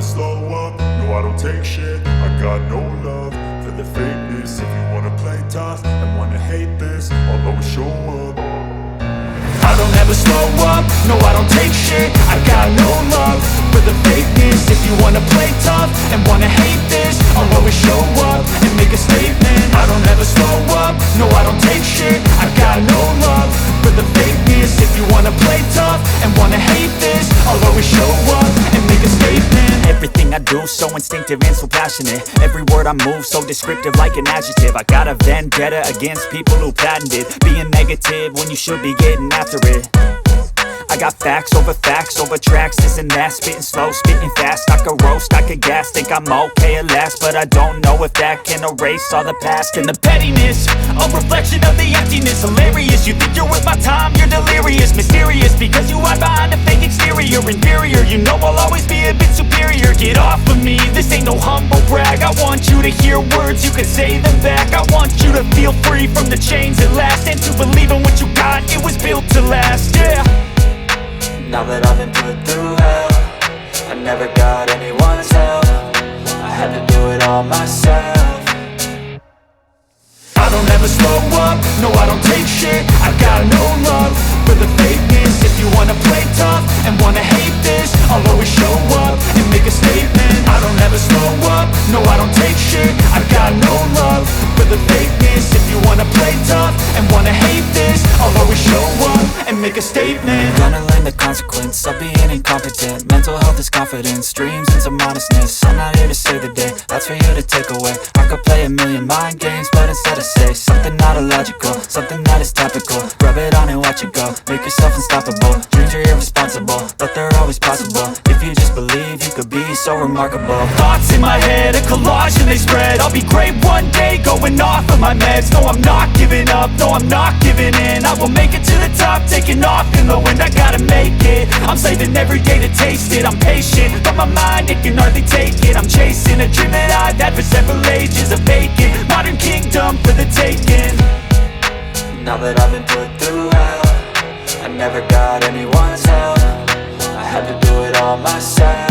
slow up, no I don't take shit. I got no love for the fakeness. If you wanna play tough and wanna hate this, I'll always show up. I don't ever slow up, no I don't take shit. I got no love for the fakeness. If you wanna play tough and wanna hate this, I'll always show up and make a statement. I don't ever slow up, no I don't take shit. I got no love for the fakeness. If you wanna play tough and wanna hate this, I'll always show up and make a statement. Everything I do so instinctive and so passionate. Every word I move so descriptive like an adjective. I got a vendetta against people who patented being negative when you should be getting after it. I got facts over tracks, this and that. Spitting slow, spitting fast, I could roast, I could gas. Think I'm okay at last, but I don't know if that can erase all the past. And the pettiness, a reflection of the emptiness. Hilarious, you think you're worth my time, you're delirious. Mysterious, because you hide behind a fake exterior. Inferior, you know I'll always be a bit superior. Get off of me, this ain't no humble brag. I want you to hear words, you can say them back. I want you to feel free from the chains at last, and to believe in what you got, it was built to last, yeah. Now that I've been put through hell, I never got anyone's help. I had to do it all myself. I don't ever slow up, no I don't take shit. I got no love for the fakeness. If you wanna play tough and wanna hate this, I'll always show up and make a statement. I don't ever slow up, no I don't take shit. I got no love for the fakeness. If you wanna play tough and wanna hate this, I'll always show up and make a statement. Gonna learn the consequence of being incompetent. Mental health is confidence, dreams and some honestness. I'm not here to save the day, that's for you to take away. I could play a million mind games, but instead I say something not illogical, something that is topical. Rub it on and watch it go, make yourself unstoppable. Dreams are irresponsible, but they're always possible. If you just believe, you could be so remarkable. Thoughts in my head, a collage and they spread. I'll be great one day, going off of my meds. No, I'm not giving up, no, I'm not giving in. I will make it to the top, taking off in the wind. I gotta make it, I'm saving every day to taste it. I'm patient, but my mind, it can hardly take it. I'm chasing a dream that I've had for several ages. A vacant, modern kingdom for the taking. Now that I've been put through hell, I never got anyone's help. I had to do it all myself.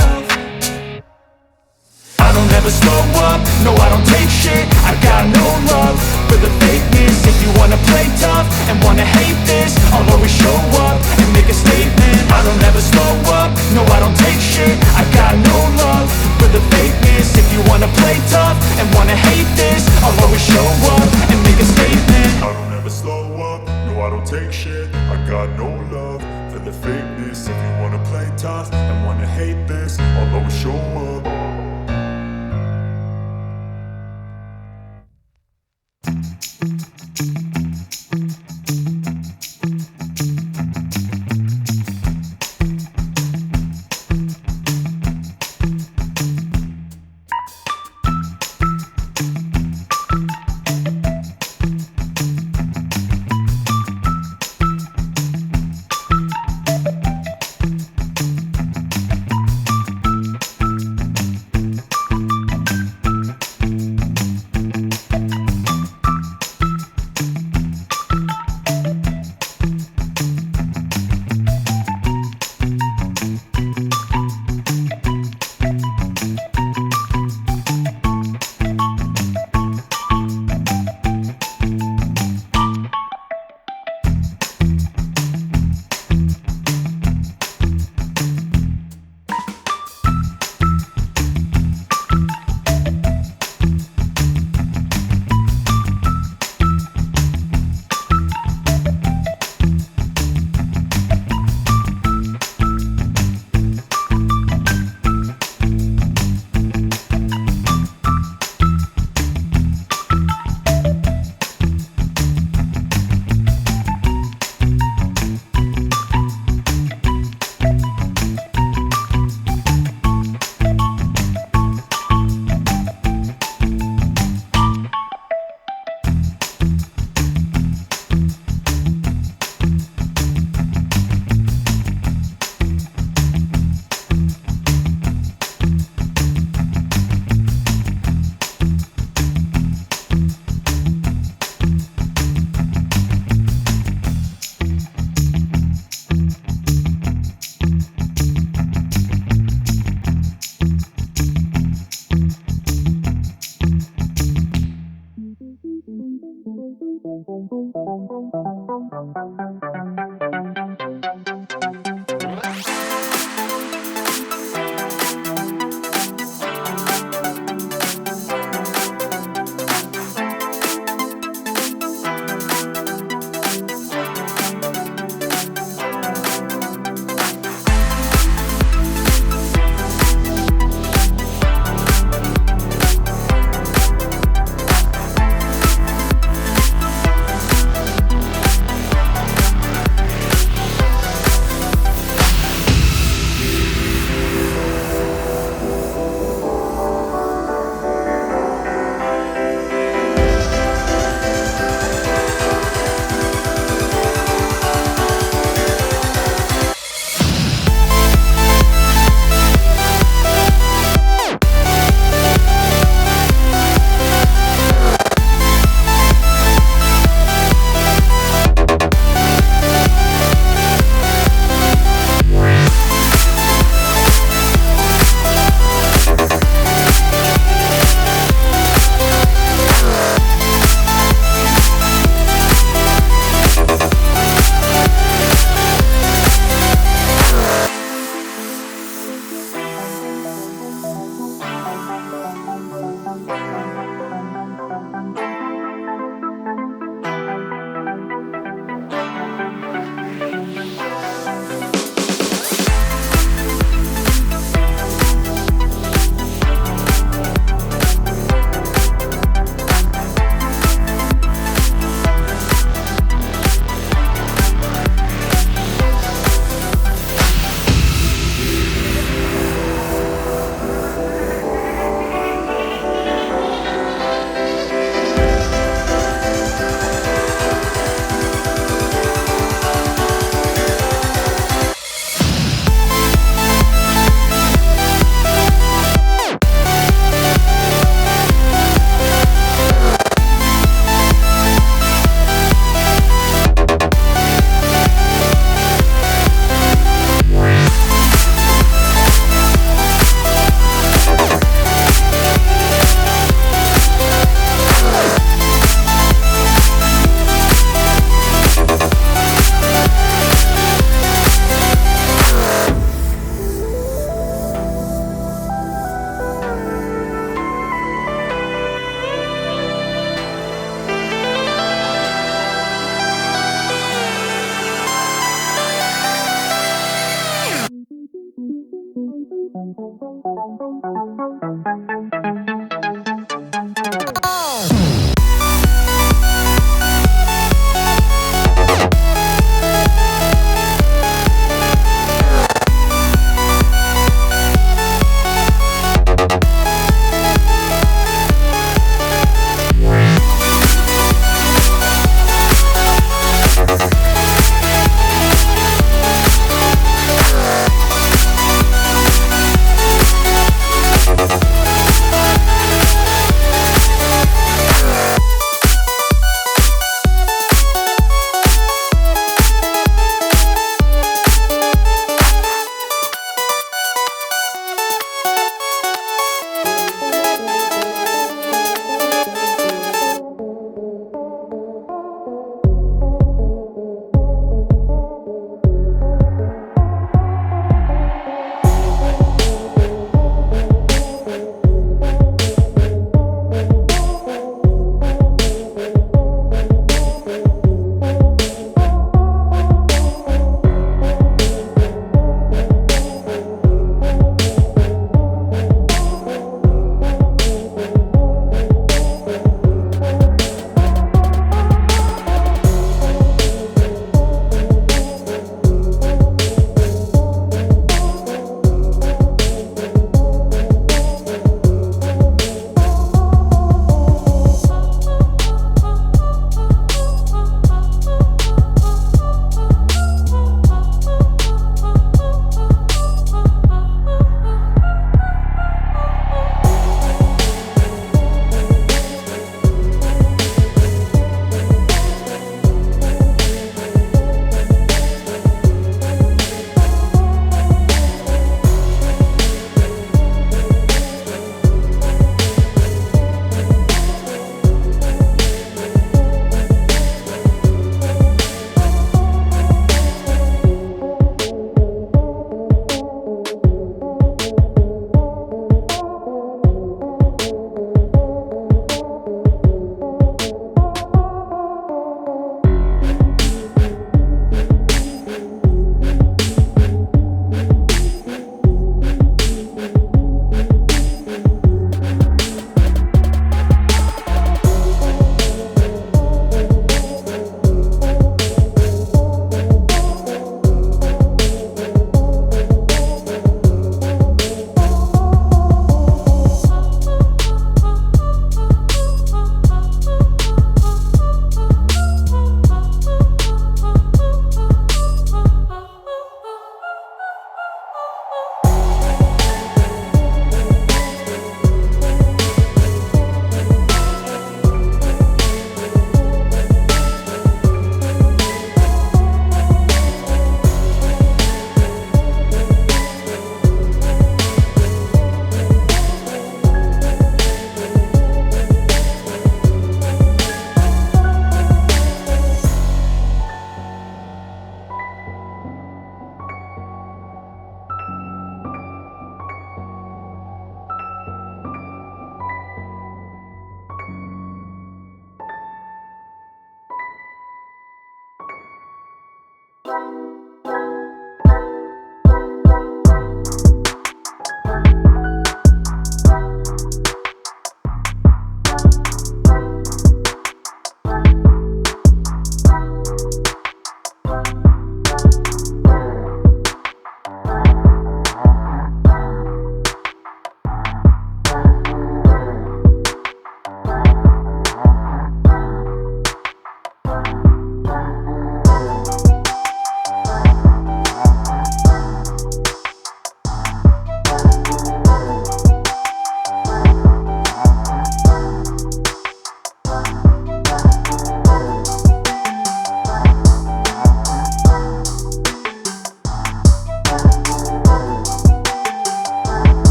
I don't ever slow up, no I don't take shit. I got no love for the fakeness. If you wanna play tough and wanna hate this, I'll always show up and make a statement. I don't ever slow up, no I don't take shit. I got no love for the fakeness. If you wanna play tough and wanna hate this, I'll always show up and make a statement. I don't ever slow up, no I don't take shit. I got no love for the fakeness. If you wanna play tough and wanna hate this, I'll always show up.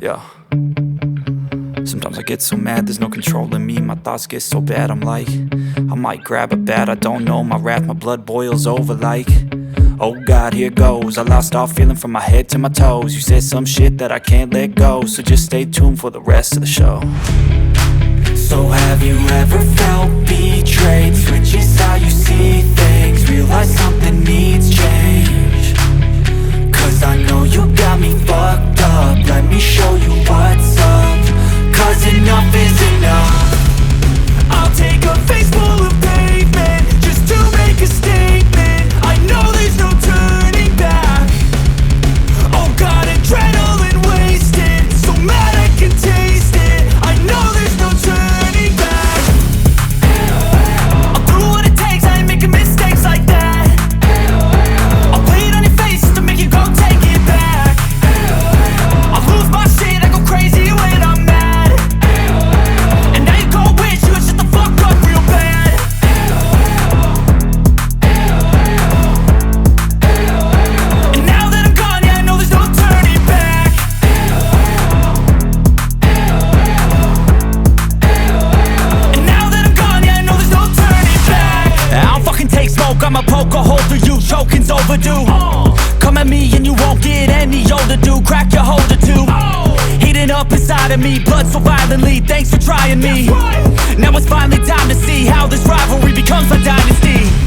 Yeah. Sometimes I get so mad, there's no controlling me. My thoughts get so bad, I'm like, I might grab a bat, I don't know. My wrath, my blood boils over like, oh God, here goes. I lost all feeling from my head to my toes. You said some shit that I can't let go, so just stay tuned for the rest of the show. So have you ever felt betrayed? Switches how you see things, realize something needs change. Cause I know you got me fucked up, let me show you what's up. Cause enough is enough. I'll take a face full of pavement just to make a statement. I know there's no turning back. Oh God, adrenaline wasted, so mad I can taste it. I know there's no turning back. I'll do what it takes, I ain't making mistakes like that. I'll play it on your face just to make you go take it back. I'll lose my shit, I go crazy when I'm mad. I'ma poke a hole through you, choking's overdue. Come at me and you won't get any older, dude. Crack your holder too. Heating up inside of me, blood so violently. Thanks for trying me. Now it's finally time to see how this rivalry becomes a dynasty.